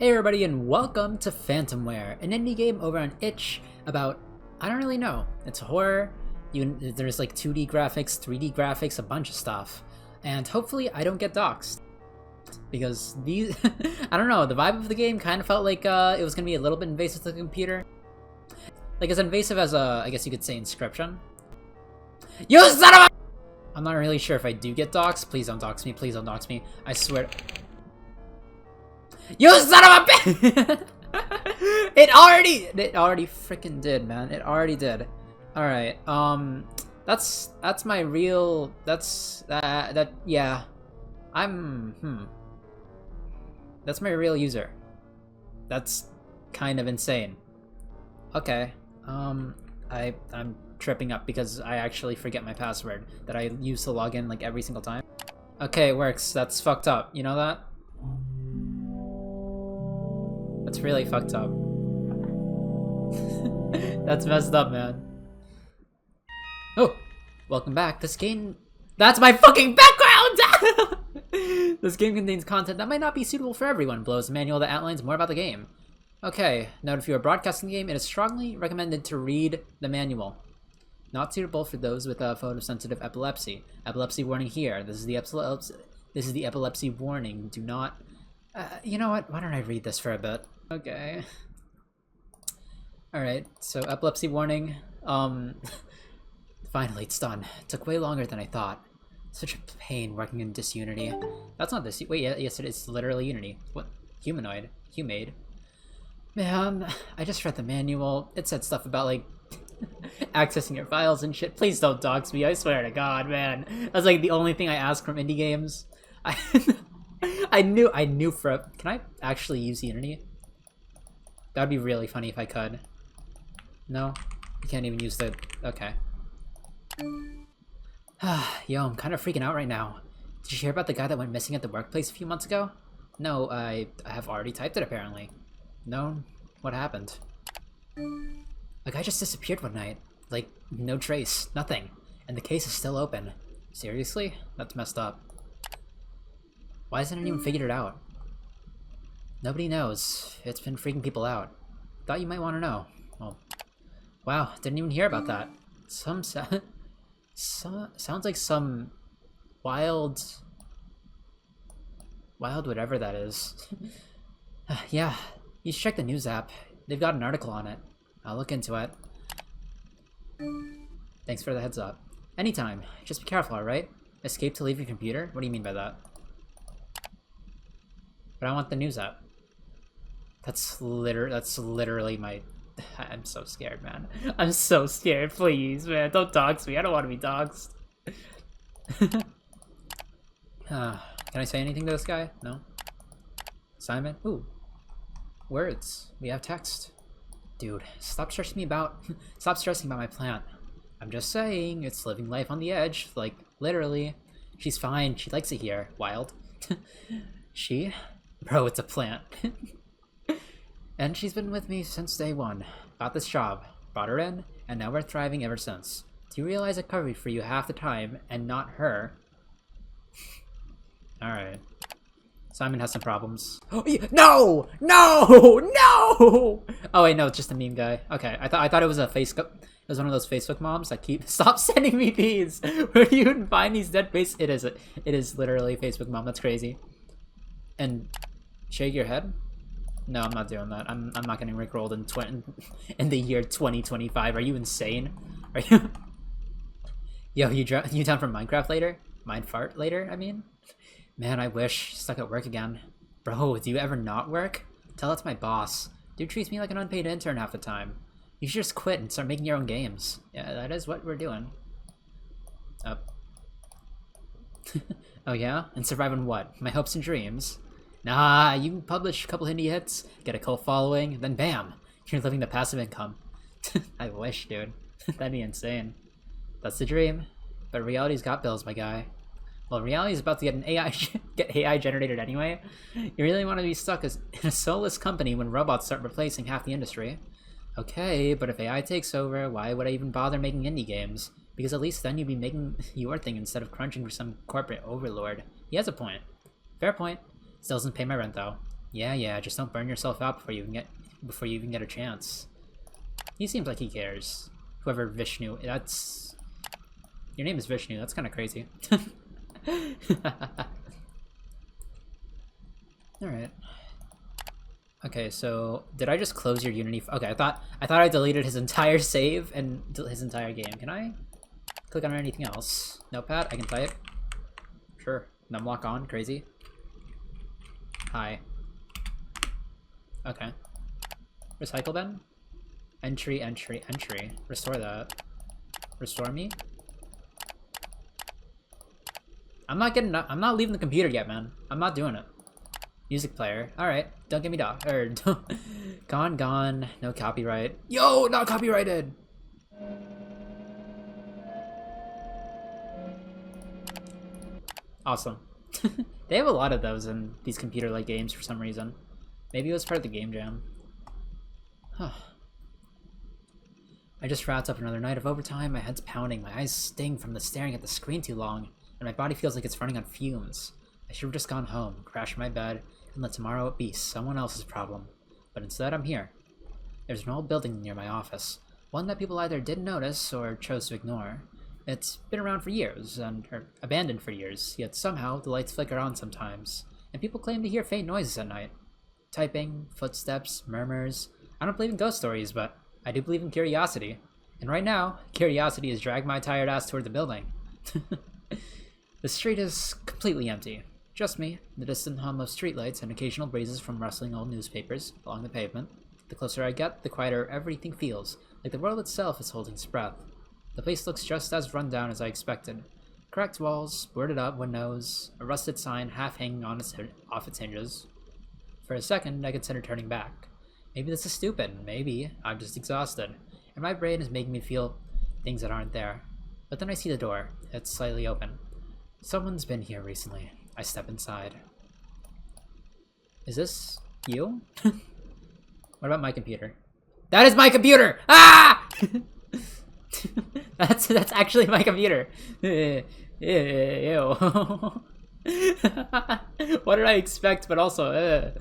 Hey everybody and welcome to Phantomware, an indie game over on itch about, I don't really know, it's horror, there's like 2D graphics, 3D graphics, a bunch of stuff, and hopefully I don't get doxxed, because these, I don't know, the vibe of the game kind of felt like it was going to be a little bit invasive to the computer, like as invasive as I guess you could say Inscription. You son of a— I'm not really sure if I do get doxxed. Please don't dox me, please don't dox me, I swear. You son of a bitch! It already freaking did, man. It already did. All right. That's my real. Yeah. That's my real user. That's kind of insane. Okay. I'm tripping up because I actually forget my password that I use to log in like every single time. Okay, it works. That's fucked up. You know that? That's really fucked up. That's messed up, man. Oh, welcome back. This game... That's my fucking background! This game contains content that might not be suitable for everyone. Below is a manual that outlines more about the game. Okay, note if you are broadcasting the game, it is strongly recommended to read the manual. Not suitable for those with photosensitive epilepsy. Epilepsy warning here. This is the epilepsy warning. Do not... you know what? Why don't I read this for a bit? Okay. Alright, so epilepsy warning. Finally, it's done. It took way longer than I thought. Such a pain working in disunity. That's not this. Wait, yeah, yes, it is literally Unity. What? Humanoid? Humade? Man, I just read the manual. It said stuff about, like, accessing your files and shit. Please don't dox me, I swear to God, man. That's, like, the only thing I ask from indie games. I knew for a... Can I actually use Unity? That'd be really funny if I could. No? You can't even use the... Okay. Yo, I'm kind of freaking out right now. Did you hear about the guy that went missing at the workplace a few months ago? No, I have already typed it apparently. No? What happened? A guy just disappeared one night. Like, no trace. Nothing. And the case is still open. Seriously? That's messed up. Why hasn't anyone figured it out? Nobody knows. It's been freaking people out. Thought you might want to know. Well, wow, didn't even hear about that. Sounds like some wild whatever that is. Yeah, you should check the news app. They've got an article on it. I'll look into it. Thanks for the heads up. Anytime. Just be careful, alright? Escape to leave your computer? What do you mean by that? But I want the news app. That's literally my... I'm so scared, man. I'm so scared. Please, man. Don't dox me. I don't want to be doxed. Can I say anything to this guy? No? Simon? Ooh. Words. We have text. Dude, stop stressing about my plant. I'm just saying, it's living life on the edge. Like, literally. She's fine. She likes it here. Wild. She? Bro, it's a plant. And she's been with me since day one. Got this job, brought her in, and now we're thriving ever since. Do you realize I covered for you half the time, and not her? Alright. Simon has some problems. Oh, no! No! No! Oh wait, no, it's just a meme guy. Okay, I thought it was a Facebook. It was one of those Facebook moms that keep... Stop sending me these! Where do you even find these dead face? It is literally a Facebook mom. That's crazy. And... Shake your head? No, I'm not doing that. I'm not getting rickrolled in the year 2025. Are you insane? Are you? Yo, you down for Minecraft later? Mindfart later? I mean, man, I wish. Stuck at work again. Bro, do you ever not work? Tell that to my boss. Dude treats me like an unpaid intern half the time. You should just quit and start making your own games. Yeah, that is what we're doing. Up. Oh yeah? And survive on what? My hopes and dreams? Nah, you can publish a couple indie hits, get a cult following, then bam, you're living the passive income. I wish, dude. That'd be insane. That's the dream. But reality's got bills, my guy. Well, reality's about to get AI generated anyway. You really want to be stuck in a soulless company when robots start replacing half the industry? Okay, but if AI takes over, why would I even bother making indie games? Because at least then you'd be making your thing instead of crunching for some corporate overlord. He has a point. Fair point. Still doesn't pay my rent, though. Yeah, just don't burn yourself out before you even get a chance. He seems like he cares. Whoever Vishnu, that's... Your name is Vishnu, that's kind of crazy. Alright. Okay, so did I just close your Unity? Okay, I thought I deleted his entire save and his entire game. Can I click on anything else? Notepad, I can type. Sure. Numlock on, crazy. Hi. Okay. Recycle then? Entry. Restore that. Restore me? I'm not leaving the computer yet, man. I'm not doing it. Music player. Alright. Don't get me gone. No copyright. Yo, not copyrighted! Awesome. They have a lot of those in these computer-like games for some reason. Maybe it was part of the game jam. Huh. I just wrapped up another night of overtime. My head's pounding. My eyes sting from the staring at the screen too long. And my body feels like it's running on fumes. I should have just gone home, crashed in my bed, and let tomorrow be someone else's problem. But instead, I'm here. There's an old building near my office. One that people either didn't notice or chose to ignore. It's been around for years, or abandoned for years, yet somehow the lights flicker on sometimes, and people claim to hear faint noises at night. Typing, footsteps, murmurs. I don't believe in ghost stories, but I do believe in curiosity. And right now, curiosity has dragged my tired ass toward the building. The street is completely empty. Just me, the distant hum of streetlights, and occasional breezes from rustling old newspapers along the pavement. The closer I get, the quieter everything feels, like the world itself is holding its breath. The place looks just as run down as I expected. Cracked walls, boarded up windows, a rusted sign half hanging off its hinges. For a second, I considered turning back. Maybe this is stupid, maybe I'm just exhausted, and my brain is making me feel things that aren't there. But then I see the door. It's slightly open. Someone's been here recently. I step inside. Is this you? What about my computer? That is my computer! Ah! That's actually my computer. Ew. What did I expect? But also,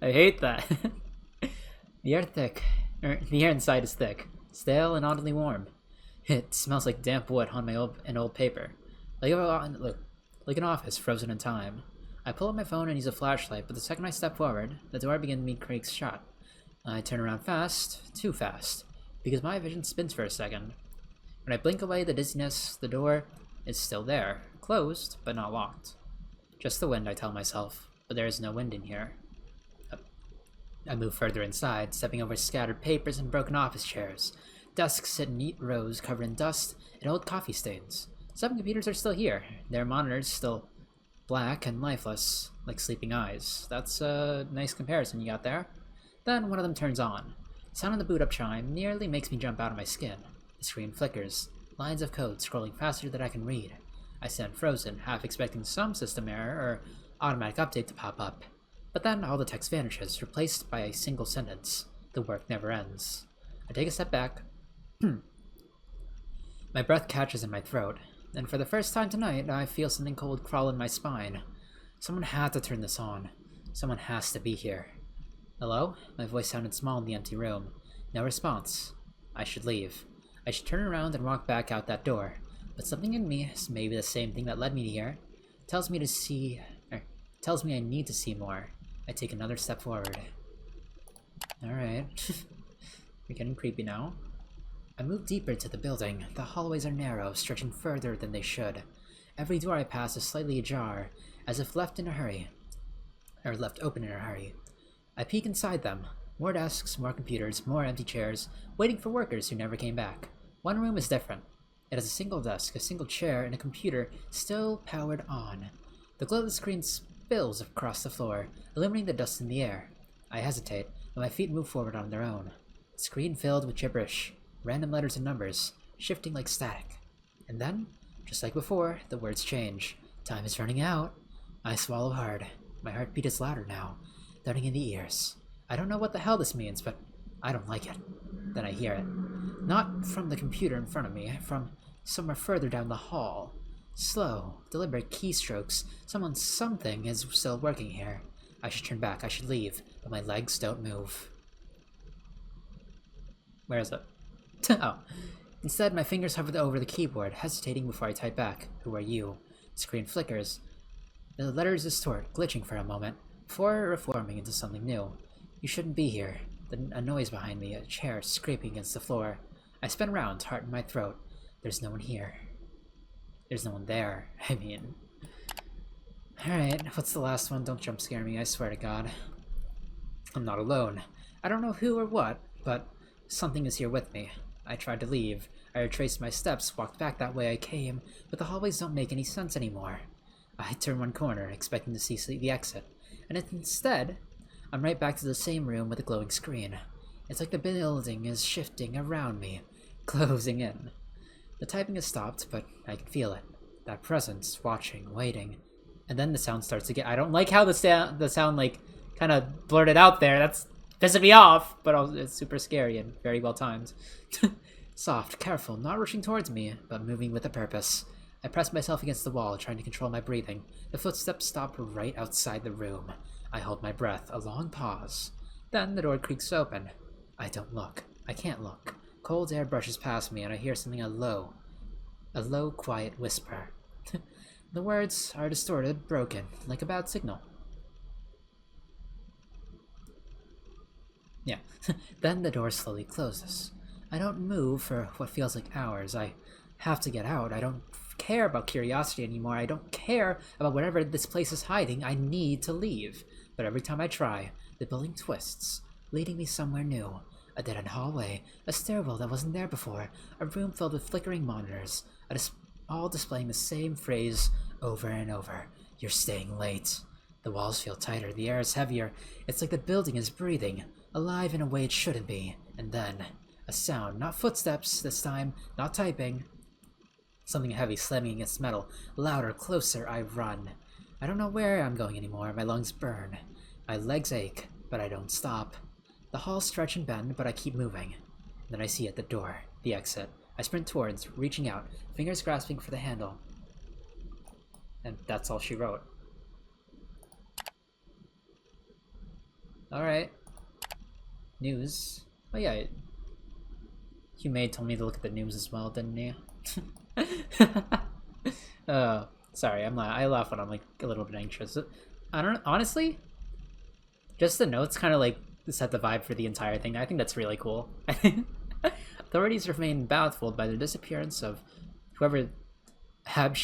I hate that. The air inside is thick, stale, and oddly warm. It smells like damp wood on an old paper, like an office frozen in time. I pull up my phone and use a flashlight, but the second I step forward, the door begins to creak shut. I turn around fast, too fast, because my vision spins for a second. When I blink away the dizziness, the door is still there, closed, but not locked. Just the wind, I tell myself, but there is no wind in here. I move further inside, stepping over scattered papers and broken office chairs. Desks sit in neat rows covered in dust and old coffee stains. Some computers are still here, their monitors still black and lifeless, like sleeping eyes. That's a nice comparison you got there. Then one of them turns on. The sound of the boot-up chime nearly makes me jump out of my skin. The screen flickers, lines of code scrolling faster than I can read. I stand frozen, half expecting some system error or automatic update to pop up. But then all the text vanishes, replaced by a single sentence. The work never ends. I take a step back. My breath catches in my throat, and for the first time tonight, I feel something cold crawl in my spine. Someone had to turn this on. Someone has to be here. Hello? My voice sounded small in the empty room. No response. I should leave. I should turn around and walk back out that door. But something in me, maybe the same thing that led me here, tells me I need to see more. I take another step forward. Alright. We're getting creepy now. I move deeper into the building. The hallways are narrow, stretching further than they should. Every door I pass is slightly ajar, as if left open in a hurry. I peek inside them. More desks, more computers, more empty chairs, waiting for workers who never came back. One room is different. It has a single desk, a single chair, and a computer still powered on. The glow of the screen spills across the floor, illuminating the dust in the air. I hesitate, but my feet move forward on their own. The screen filled with gibberish, random letters and numbers, shifting like static. And then, just like before, the words change. Time is running out. I swallow hard. My heartbeat is louder now, thudding in the ears. I don't know what the hell this means, but I don't like it. Then I hear it. Not from the computer in front of me, from somewhere further down the hall. Slow, deliberate keystrokes. Something is still working here. I should turn back, I should leave, but my legs don't move. Where is it? Oh. Instead, my fingers hover over the keyboard, hesitating before I type back. Who are you? The screen flickers. The letters distort, glitching for a moment, before reforming into something new. You shouldn't be here. A noise behind me, a chair scraping against the floor. I spin around, heart in my throat. There's no one here. There's no one there, I mean. Alright, what's the last one? Don't jump scare me, I swear to God. I'm not alone. I don't know who or what, but something is here with me. I tried to leave. I retraced my steps, walked back that way I came, but the hallways don't make any sense anymore. I turn one corner, expecting to see the exit, and instead, I'm right back to the same room with a glowing screen. It's like the building is shifting around me, closing in. The typing has stopped, but I can feel it. That presence, watching, waiting. And then the sound starts to get— I don't like how the sound like, kind of blurted out there. That's pissing me off, but also, it's super scary and very well timed. Soft, careful, not rushing towards me, but moving with a purpose. I press myself against the wall, trying to control my breathing. The footsteps stop right outside the room. I hold my breath, a long pause. Then the door creaks open. I don't look. I can't look. Cold air brushes past me, and I hear something a low, quiet whisper. The words are distorted, broken, like a bad signal. Yeah. Then the door slowly closes. I don't move for what feels like hours. I have to get out. I don't care about curiosity anymore. I don't care about whatever this place is hiding. I need to leave. But every time I try, the building twists, leading me somewhere new. A dead-end hallway, a stairwell that wasn't there before, a room filled with flickering monitors, all displaying the same phrase over and over. You're staying late. The walls feel tighter, the air is heavier. It's like the building is breathing, alive in a way it shouldn't be. And then, a sound, not footsteps this time, not typing. Something heavy slamming against metal. Louder, closer, I run. I don't know where I'm going anymore. My lungs burn. My legs ache, but I don't stop. The halls stretch and bend, but I keep moving. Then I see at the door, the exit. I sprint towards, reaching out, fingers grasping for the handle. And that's all she wrote. Alright. News. Oh yeah. Humade told me to look at the news as well, didn't he? Sorry, I laugh when I'm like a little bit anxious. I don't— honestly, just the notes kind of like set the vibe for the entire thing. I think that's really cool. Authorities remain baffled by the disappearance of whoever— Abhi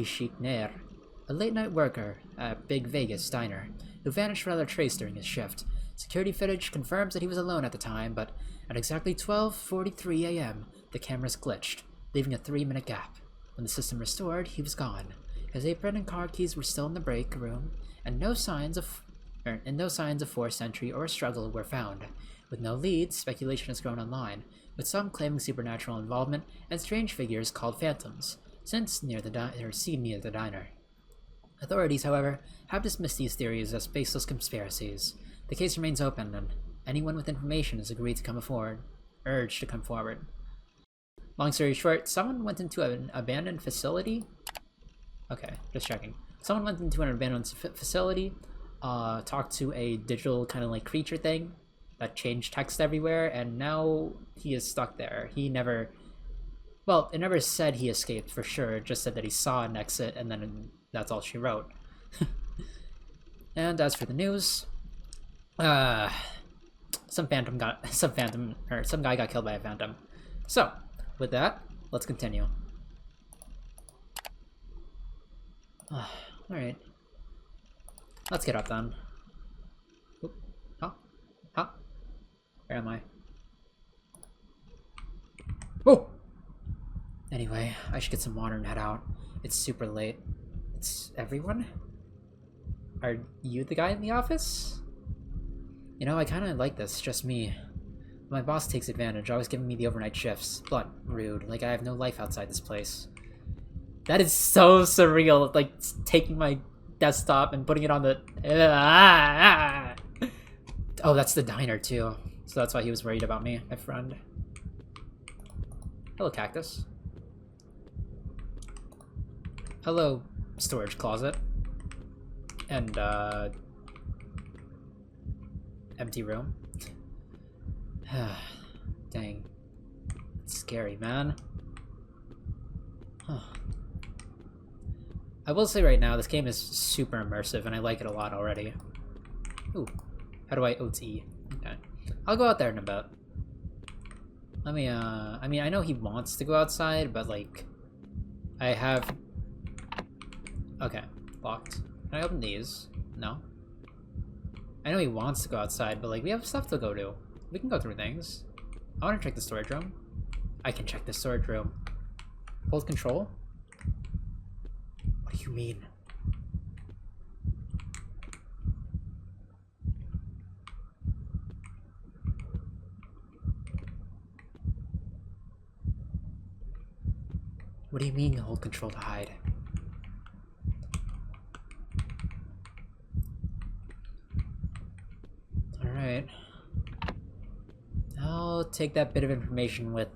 Sheikh Nair, a late-night worker at Big Vegas diner, who vanished without a trace during his shift. Security footage confirms that he was alone at the time, but at exactly 12:43 a.m., the cameras glitched, leaving a 3-minute gap. When the system restored, he was gone. His apron and car keys were still in the break room, and no signs of forced entry or struggle were found. With no leads, speculation has grown online, with some claiming supernatural involvement and strange figures called phantoms, seen near the diner. Authorities, however, have dismissed these theories as baseless conspiracies. The case remains open, and anyone with information is urged to come forward. Long story short, someone went into an abandoned facility. Okay, just checking. Someone went into an abandoned facility, talked to a digital kind of like creature thing that changed text everywhere, and now he is stuck there. It never said he escaped for sure. It just said that he saw an exit, and then that's all she wrote. And as for the news, some guy got killed by a phantom. So, with that, let's continue. Alright. Let's get up then. Oop. Huh? Where am I? Oh! Anyway, I should get some water and head out. It's super late. It's everyone? Are you the guy in the office? You know, I kinda like this, just me. My boss takes advantage, always giving me the overnight shifts. But rude, like I have no life outside this place. That is so surreal, like taking my desktop and putting it on the... Oh, that's the diner too. So that's why he was worried about me, my friend. Hello, cactus. Hello, storage closet. And, empty room. Dang. It's scary, man. Huh. I will say right now, this game is super immersive, and I like it a lot already. Ooh. How do I OT? Okay. I'll go out there in a bit. Let me, I mean, I know he wants to go outside, but, like, I have... Okay. Locked. Can I open these? No. I know he wants to go outside, but, like, we have stuff to go to. We can go through things. I want to check the storage room. I can check the storage room. Hold control? What do you mean? What do you mean hold control to hide? Alright. I'll take that bit of information with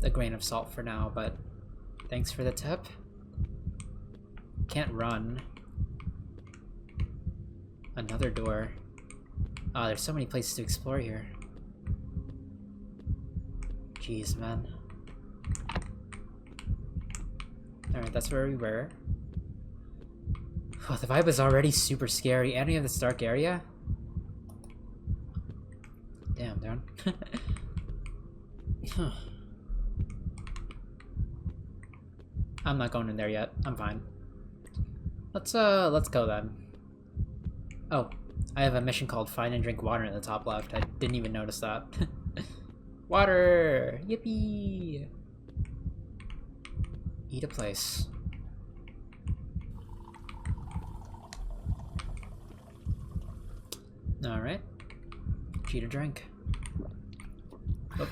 a grain of salt for now, but thanks for the tip. Can't run. Another door. Ah, there's so many places to explore here. Jeez, man. Alright, that's where we were. Oh, the vibe is already super scary, and we have this dark area. Damn, dude. I'm not going in there yet. I'm fine. Let's go then. Oh, I have a mission called Find and Drink Water in the top left. I didn't even notice that. Water! Yippee! Eat a place. Alright. Cheat a drink. Oh.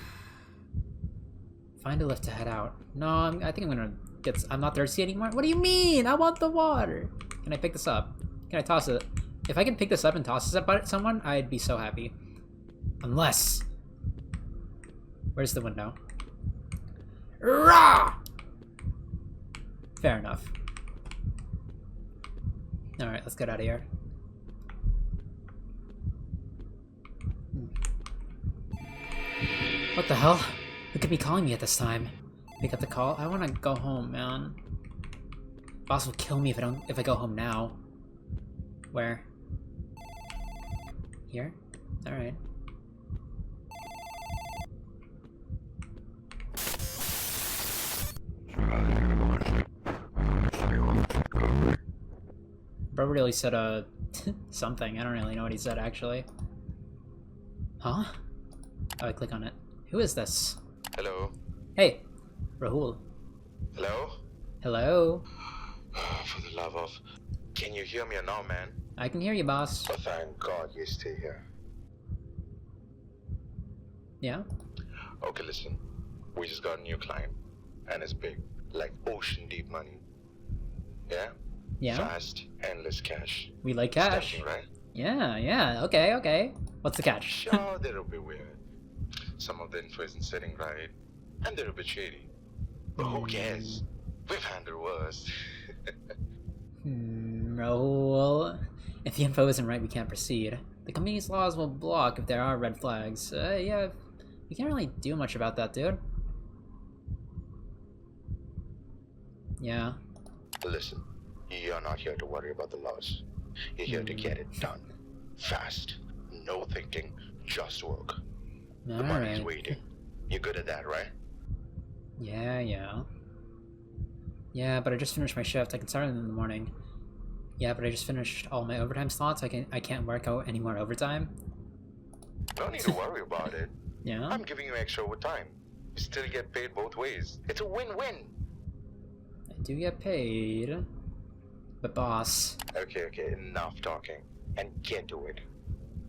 Find a lift to head out. No, I think I'm gonna get... I'm not thirsty anymore? What do you mean? I want the water! Can I pick this up? Can I toss it? If I can pick this up and toss this up at someone, I'd be so happy. Unless... Where's the window? Rah! Fair enough. Alright, let's get out of here. What the hell? Who could be calling me at this time? Pick up the call? I wanna go home, man. Boss will kill me if I go home now. Where? Here? Alright. Bro really said, something. I don't really know what he said, actually. Huh? Oh, I click on it. Who is this? Hello. Hey, Rahul. Hello? Hello? For the love of... Can you hear me now, man? I can hear you, boss. Oh, thank God you stay here. Yeah? Okay, listen. We just got a new client. And it's big. Like ocean deep money. Yeah? Yeah? Fast, endless cash. We like cash. Tempting, right? Yeah, okay, okay. What's the catch? Sure, they're a bit weird. Some of the info isn't sitting right. And they're a bit shady. But who cares? We've handled worse. Rahul. If the info isn't right, we can't proceed. The company's laws will block if there are red flags. Yeah, we can't really do much about that, dude. Yeah. Listen, you're not here to worry about the laws. You're here to get it done. Fast. No thinking, just work. The money's waiting. You're good at that, right? Yeah. Yeah, but I just finished my shift. I can start in the morning. Yeah, but I just finished all my overtime slots. I can't work out any more overtime. No need to worry about it. Yeah? I'm giving you extra overtime. You still get paid both ways. It's a win-win. I do get paid. But boss... Okay, enough talking. And get to it.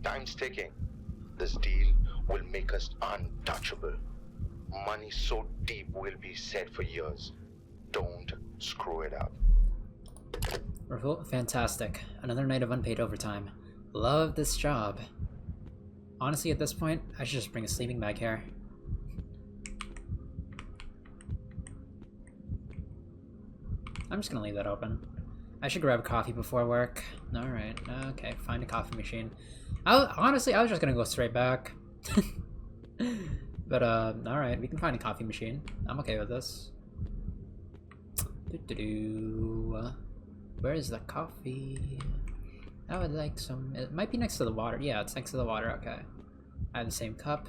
Time's ticking. This deal will make us untouchable. Money so deep will be set for years. Don't screw it up. Fantastic. Another night of unpaid overtime. Love this job. Honestly, at this point, I should just bring a sleeping bag here. I'm just gonna leave that open. I should grab coffee before work. Alright, okay, find a coffee machine. Honestly, I was just gonna go straight back. But, alright, we can find a coffee machine. I'm okay with this. Where is the coffee? I would like some. It might be next to the water. Yeah, it's next to the water. Okay. I have the same cup.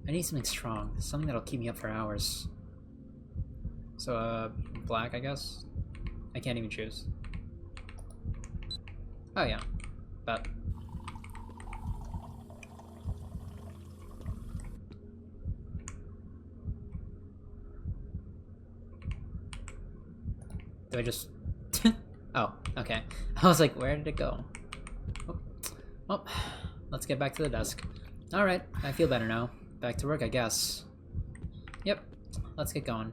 I need something strong. Something that'll keep me up for hours. So, black, I guess? I can't even choose. Oh, yeah. But. Do I just... Oh, okay. I was like, where did it go? Oh. Well, let's get back to the desk. Alright, I feel better now. Back to work, I guess. Yep, let's get going.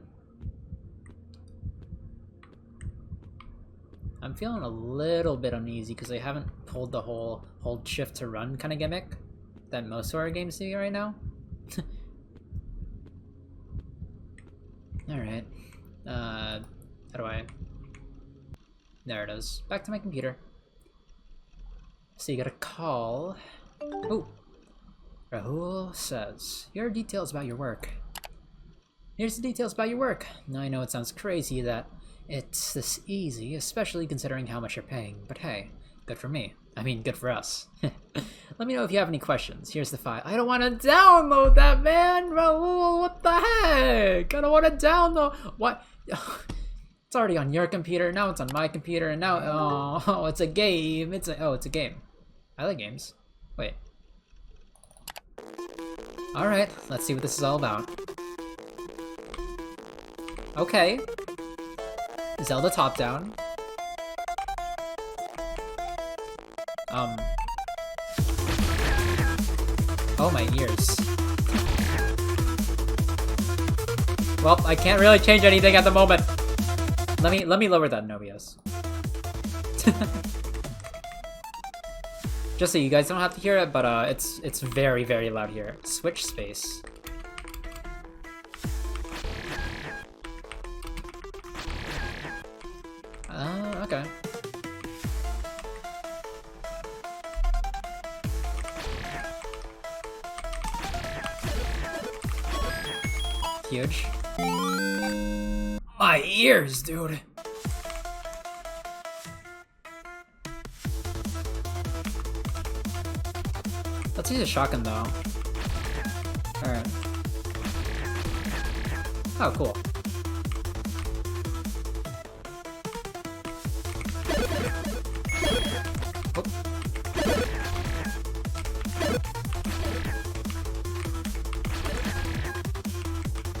I'm feeling a little bit uneasy because I haven't pulled the whole hold shift to run kind of gimmick that most horror games do right now. Alright. How do I... There it is. Back to my computer. So you got a call. Oh. Rahul says, here are details about your work. Here's the details about your work. Now I know it sounds crazy that it's this easy, especially considering how much you're paying, but hey, good for me. I mean, good for us. Let me know if you have any questions. Here's the file. I don't want to download that, man! Rahul, what the heck? I don't want to download... What? It's already on your computer, now it's on my computer, and now... Oh, it's a game. It's a game. I like games. Wait. Alright, let's see what this is all about. Okay. Zelda top-down. Oh, my ears. Well, I can't really change anything at the moment. Let me lower that in OBS. Just so you guys don't have to hear it, but it's very, very loud here. Switch space. Okay. Huge. My ears, dude. Let's use a shotgun though. Alright. Oh, cool. Oh.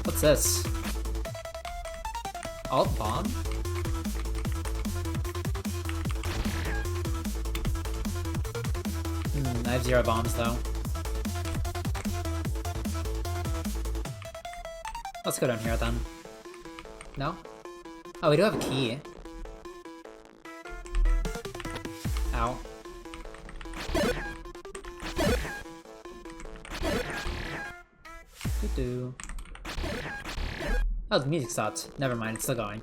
What's this? Alt bomb? I have 0 bombs though. Let's go down here then. No? Oh, we do have a key. Ow. Doo-doo. Oh, the music stopped. Never mind, it's still going.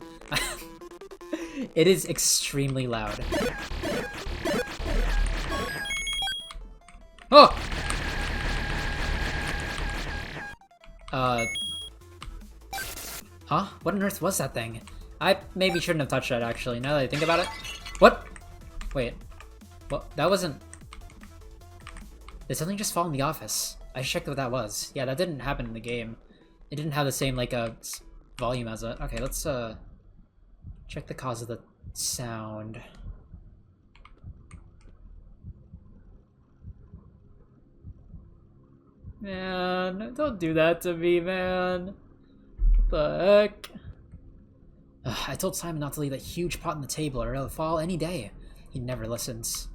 It is extremely loud. Oh! Huh? What on earth was that thing? I maybe shouldn't have touched that, actually, now that I think about it. What? Wait. What? That wasn't... Did something just fall in the office? I checked what that was. Yeah, that didn't happen in the game. It didn't have the same, like, volume as it. Okay, let's, check the cause of the sound. Man, don't do that to me, man. What the heck? Ugh, I told Simon not to leave that huge pot on the table or it'll fall any day. He never listens.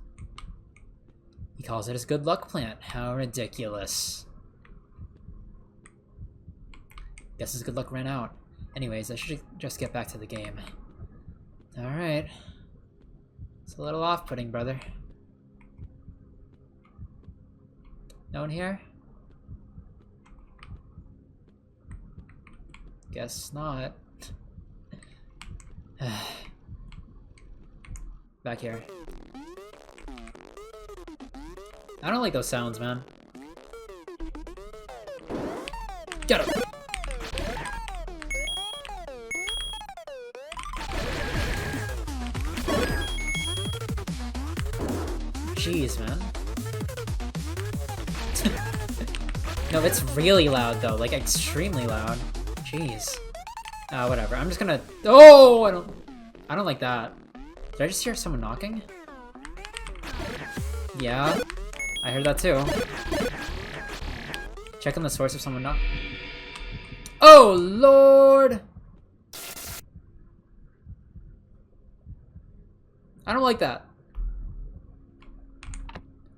He calls it his good luck plant. How ridiculous. Guess his good luck ran out. Anyways, I should just get back to the game. Alright. It's a little off-putting, brother. No one here? Guess not. Back here. I don't like those sounds, man. Get him! Jeez, man. No, it's really loud though, like extremely loud. Jeez. Whatever. I'm just gonna. Oh, I don't like that. Did I just hear someone knocking? Yeah, I heard that too. Check on the source of someone knock. Oh Lord! I don't like that.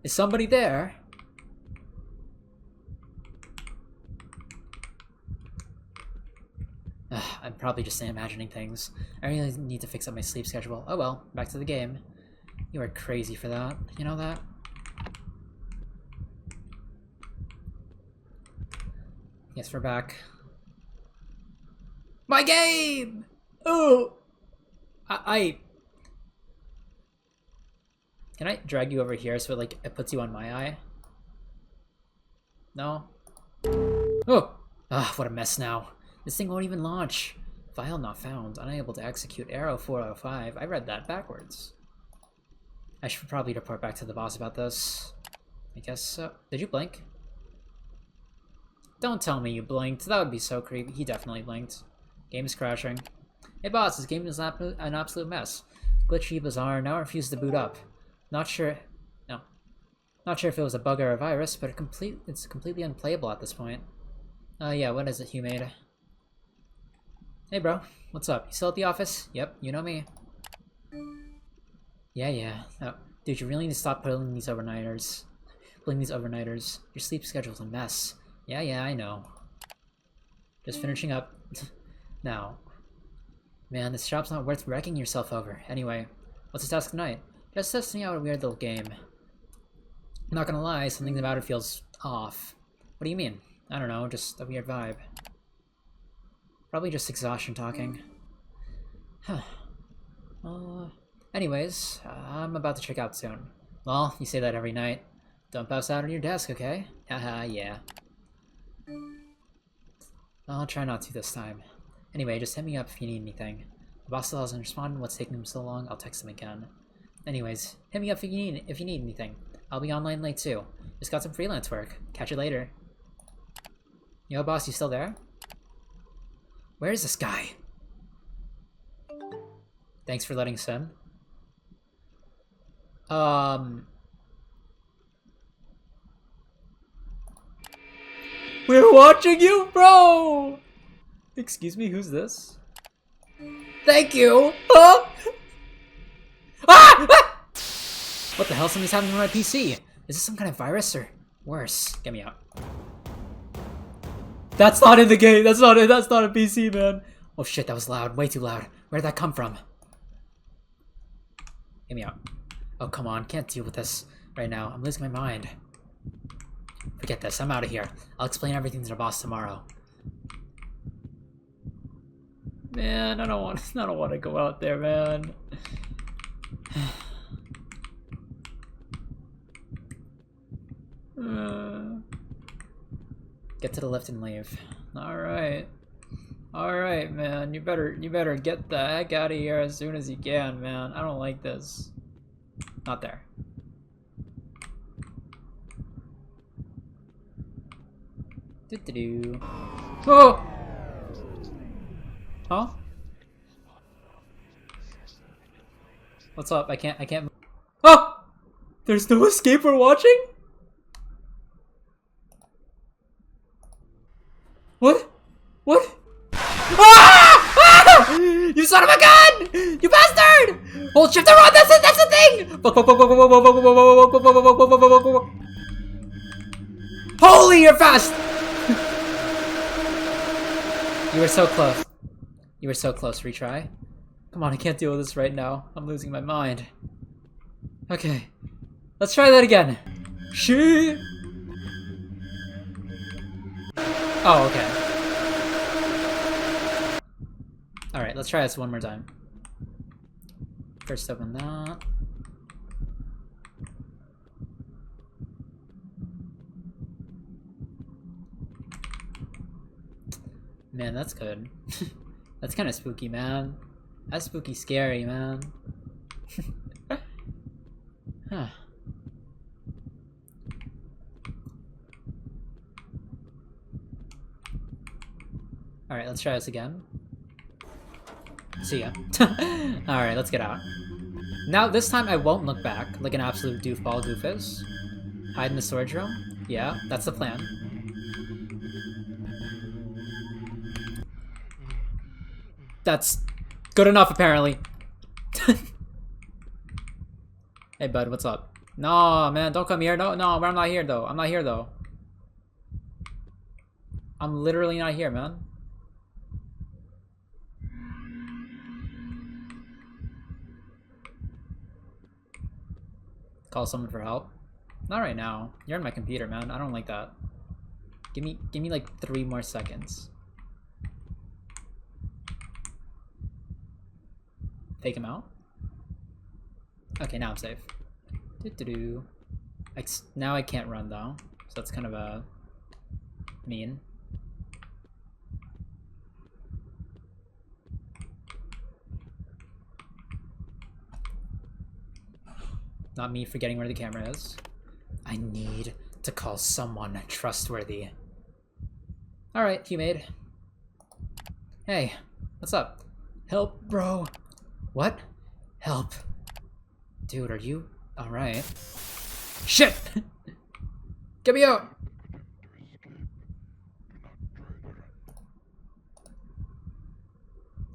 Is somebody there? I'm probably just imagining things. I really need to fix up my sleep schedule. Oh well, back to the game. You are crazy for that. You know that? Yes, we're back. My game! Oh! Can I drag you over here so like it puts you on my eye? No? Oh! Ah, what a mess now. This thing won't even launch. File not found. Unable to execute. Arrow 405. I read that backwards. I should probably report back to the boss about this. I guess so. Did you blink? Don't tell me you blinked. That would be so creepy. He definitely blinked. Game is crashing. Hey boss, this game is an absolute mess. Glitchy, bizarre, now refuses to boot up. Not sure if it was a bug or a virus, but it's completely unplayable at this point. Yeah, what is it you made? Hey bro, what's up? You still at the office? Yep, you know me. Yeah. Oh, dude, you really need to stop pulling these overnighters. Your sleep schedule's a mess. Yeah, I know. Just finishing up. Now. Man, this shop's not worth wrecking yourself over. Anyway, what's the task tonight? Just testing out a weird little game. I'm not gonna lie, something about it feels off. What do you mean? I don't know, just a weird vibe. Probably just exhaustion talking. Huh. Anyways, I'm about to check out soon. Well, you say that every night. Don't pass out on your desk, okay? Haha, yeah. I'll try not to this time. Anyway, just hit me up if you need anything. The boss still hasn't responded. What's taking him so long? I'll text him again. Anyways, hit me up if you need anything. I'll be online late too. Just got some freelance work. Catch you later. Yo, boss, you still there? Where is this guy? Thanks for letting us in. We're watching you, bro! Excuse me, who's this? Thank you! Huh? Ah! What the hell? Something's happening to my PC. Is this some kind of virus or worse? Get me out. That's not in the game. That's not a PC, man. Oh shit, that was loud. Way too loud. Where'd that come from? Get me out. Oh, come on. Can't deal with this right now. I'm losing my mind. Forget this. I'm out of here. I'll explain everything to the boss tomorrow. Man, I don't want to go out there, man. Get to the lift and leave. Alright, man. You better get the heck out of here as soon as you can, man. I don't like this. Not there. Do. Oh! Huh? What's up? I can't. Oh! There's no escape for watching? What? Ah! Ah! You son of a gun! You bastard! Hold shift and run! That's the thing! Holy, you're fast! You were so close. You were so close. Retry. Come on, I can't deal with this right now. I'm losing my mind. Okay. Let's try that again. She. Oh, okay. Alright, let's try this one more time. First open that. Man, that's good. That's kind of spooky, man. That's spooky scary, man. Huh. Alright, let's try this again. See ya. Alright, let's get out. Now, this time I won't look back like an absolute doofball goofus. Hide in the storage room? Yeah, that's the plan. That's good enough, apparently. Hey, bud, what's up? No, man, don't come here. No, I'm not here, though. I'm not here, though. I'm literally not here, man. Call someone for help? Not right now. You're on my computer, man. I don't like that. Give me like 3 more seconds. Take him out? Okay, now I'm safe. Now I can't run though, so that's kind of mean. Not me forgetting where the camera is. I need to call someone trustworthy. Alright, Humade. Hey, what's up? Help, bro. What? Help. Dude, are you alright? Shit! Get me out!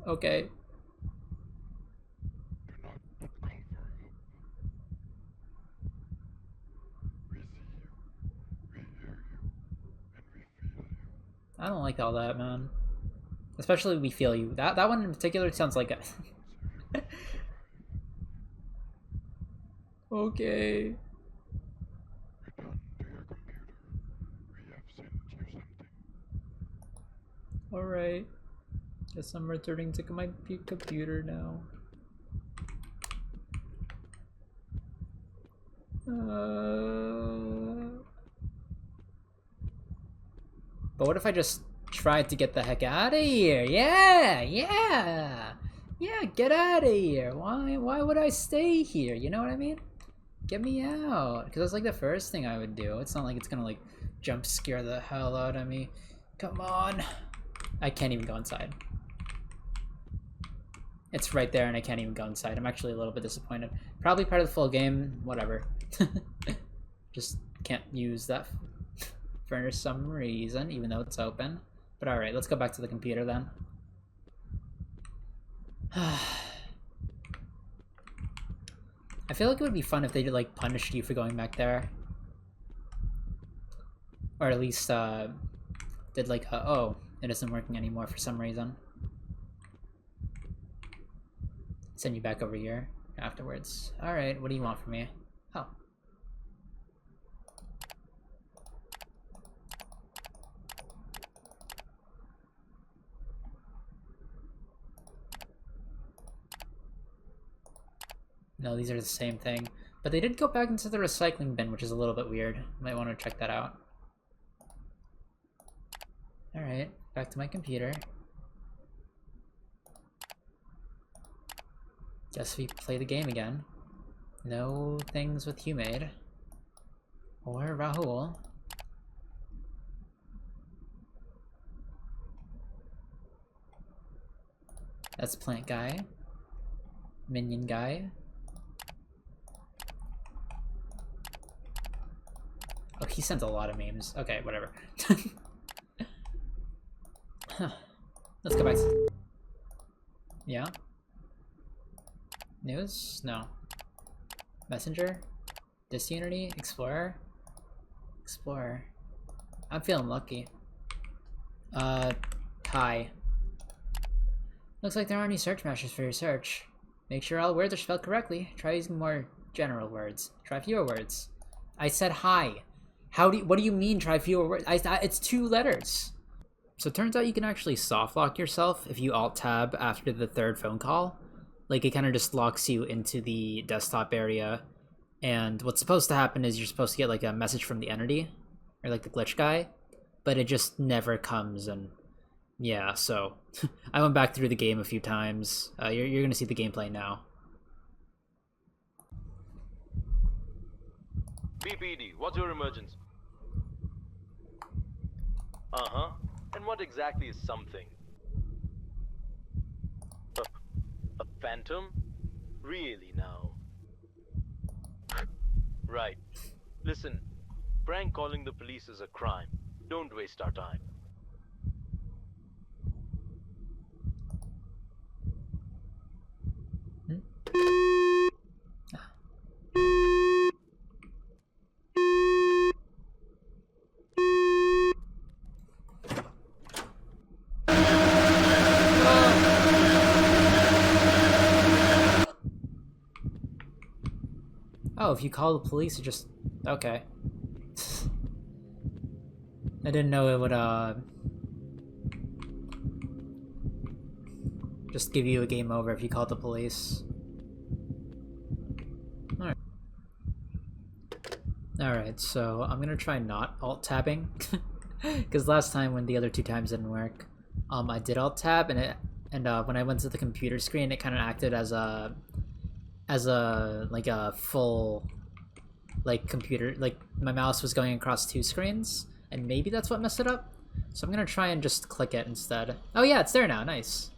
Okay. I don't like all that, man. Especially we feel you. That one in particular sounds like a okay. Alright. Guess I'm returning to my computer now. But what if I just tried to get the heck out of here? Yeah, get out of here. Why would I stay here? You know what I mean? Get me out. Because that's like the first thing I would do. It's not like it's gonna like jump scare the hell out of me. Come on. I can't even go inside. It's right there and I can't even go inside. I'm actually a little bit disappointed. Probably part of the full game. Whatever. Just can't use that for some reason, even though it's open. But alright, let's go back to the computer then. I feel like it would be fun if they did like punished you for going back there. Or at least did like oh, it isn't working anymore for some reason. Send you back over here afterwards. Alright, what do you want from me? Oh. No, these are the same thing. But they did go back into the recycling bin, which is a little bit weird. Might want to check that out. Alright, back to my computer. Guess we play the game again. No things with Humade. Or Rahul. That's Plant Guy. Minion Guy. Oh, he sends a lot of memes. Okay, whatever. Huh. Let's go back to... Yeah? News? No. Messenger? Disunity? Explorer? Explorer. I'm feeling lucky. Hi. Looks like there aren't any search meshes for your search. Make sure all words are spelled correctly. Try using more general words. Try fewer words. I said hi. What do you mean try fewer words? It's 2 letters. So it turns out you can actually soft lock yourself if you alt tab after the 3rd phone call. Like it kind of just locks you into the desktop area. And what's supposed to happen is you're supposed to get like a message from the entity or like the glitch guy, but it just never comes and Yeah, so I went back through the game a few times. You're gonna see the gameplay now. BPD, what's your emergency? Uh-huh. And what exactly is something? A phantom? Really now? Right. Listen, prank calling the police is a crime. Don't waste our time. Oh, if you call the police, it just... Okay. I didn't know it would, just give you a game over if you called the police. Alright. Alright, so I'm gonna try not alt-tabbing. Because last time when the other two times didn't work, I did alt-tab, and when I went to the computer screen, it kind of acted as a like a full like computer, like my mouse was going across two screens, and maybe that's what messed it up. So I'm gonna try and just click it instead. Oh yeah, it's there now. Nice.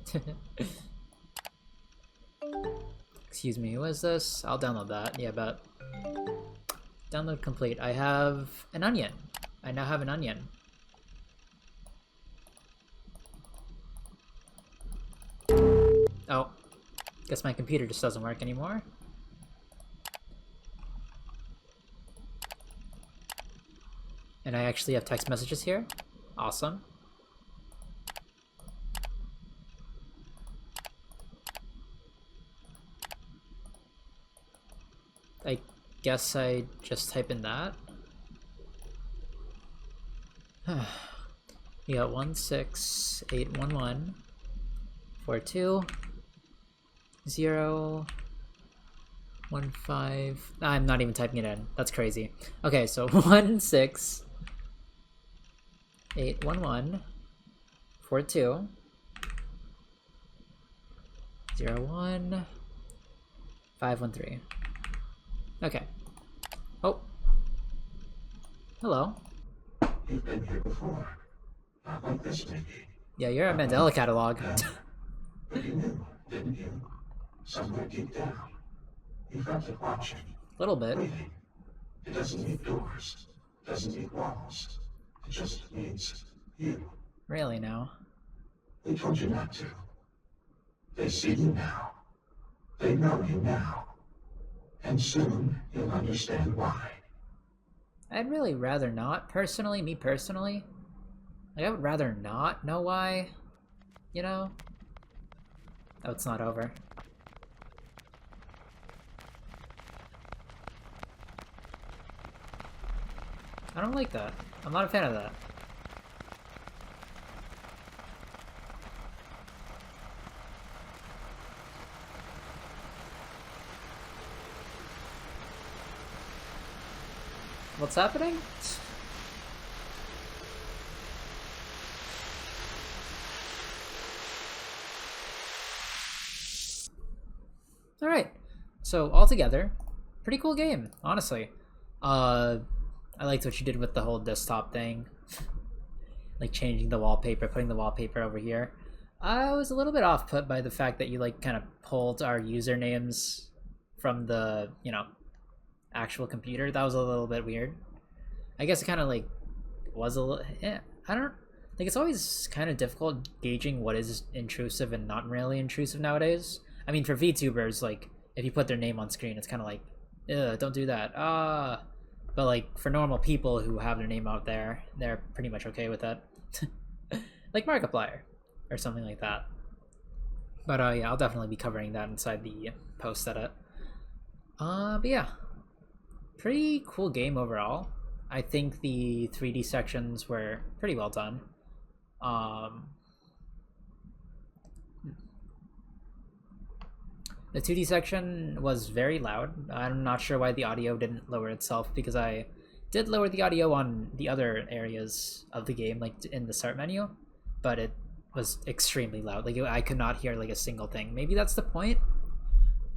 Excuse me, what is this? I'll download that. Yeah, but download complete. I have an onion. I now have an onion. Oh, guess my computer just doesn't work anymore. And I actually have text messages here. Awesome. I guess I just type in that. You got 16811 42 0 1 5. I'm not even typing it in. That's crazy. Okay, so 16811 42 01 513. Okay. Oh. Hello. You've been here before. Not like this, maybe. Yeah, you're a Mandela catalog. But you knew, didn't you? Somewhere deep down. You felt it watching. Little bit. Waiting. It doesn't need doors. Doesn't need walls. It just needs you. Really now. They told you not to. They see you now. They know you now. And soon you'll understand why. I'd really rather not, personally, me personally. Like, I would rather not know why, you know? Oh, it's not over. I don't like that. I'm not a fan of that. What's happening? Alright, so altogether, pretty cool game, honestly. I liked what you did with the whole desktop thing. Like changing the wallpaper, putting the wallpaper over here. I was a little bit off-put by the fact that you like kind of pulled our usernames from the, you know, actual computer. That was a little bit weird. I guess it kind of like was a little, yeah, I don't like, it's always kind of difficult gauging what is intrusive and not really intrusive nowadays. I mean, for VTubers, like if you put their name on screen, it's kind of like, ugh, don't do that. But like for normal people who have their name out there, they're pretty much okay with that. Like Markiplier or something like that. But yeah, I'll definitely be covering that inside the post edit. But yeah, pretty cool game overall. I think the 3D sections were pretty well done. The 2D section was very loud. I'm not sure why the audio didn't lower itself, because I did lower the audio on the other areas of the game, like in the start menu, but it was extremely loud. Like I could not hear like a single thing. Maybe that's the point,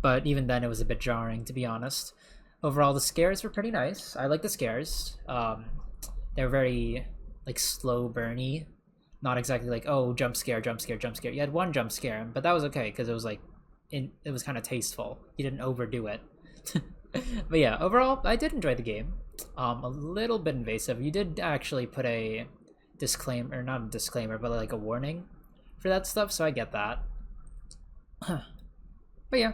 but even then it was a bit jarring, to be honest. Overall, the scares were pretty nice. I like the scares. They're very like slow burny, not exactly like, oh, jump scare, jump scare, jump scare. You had one jump scare, but that was okay because it was like it was kind of tasteful. You didn't overdo it. But yeah, overall, I did enjoy the game. A little bit invasive. You did actually put a disclaimer, or not a disclaimer, but like a warning for that stuff, so I get that. But yeah.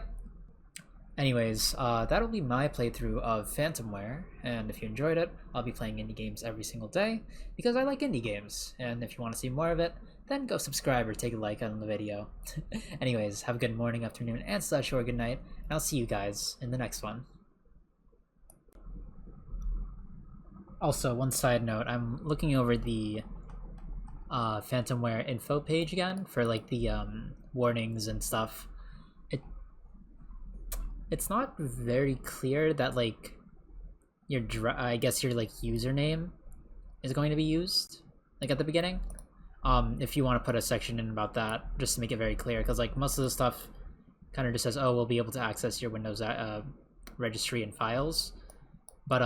Anyways, that'll be my playthrough of Phantomware, and if you enjoyed it, I'll be playing indie games every single day, because I like indie games, and if you want to see more of it, then go subscribe or take a like on the video. Anyways, have a good morning, afternoon, and / or good night, and I'll see you guys in the next one. Also, one side note, I'm looking over the Phantomware info page again for like the warnings and stuff. It's not very clear that like your I guess your like username is going to be used like at the beginning. If you want to put a section in about that, just to make it very clear, because like most of the stuff kind of just says, oh, we'll be able to access your Windows registry and files, but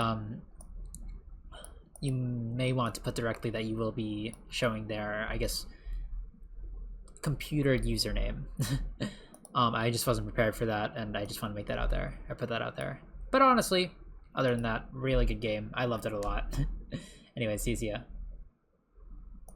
you may want to put directly that you will be showing their, I guess, computer username. I just wasn't prepared for that, and I just want to make that out there. I put that out there. But honestly, other than that, really good game. I loved it a lot. Anyway, see ya.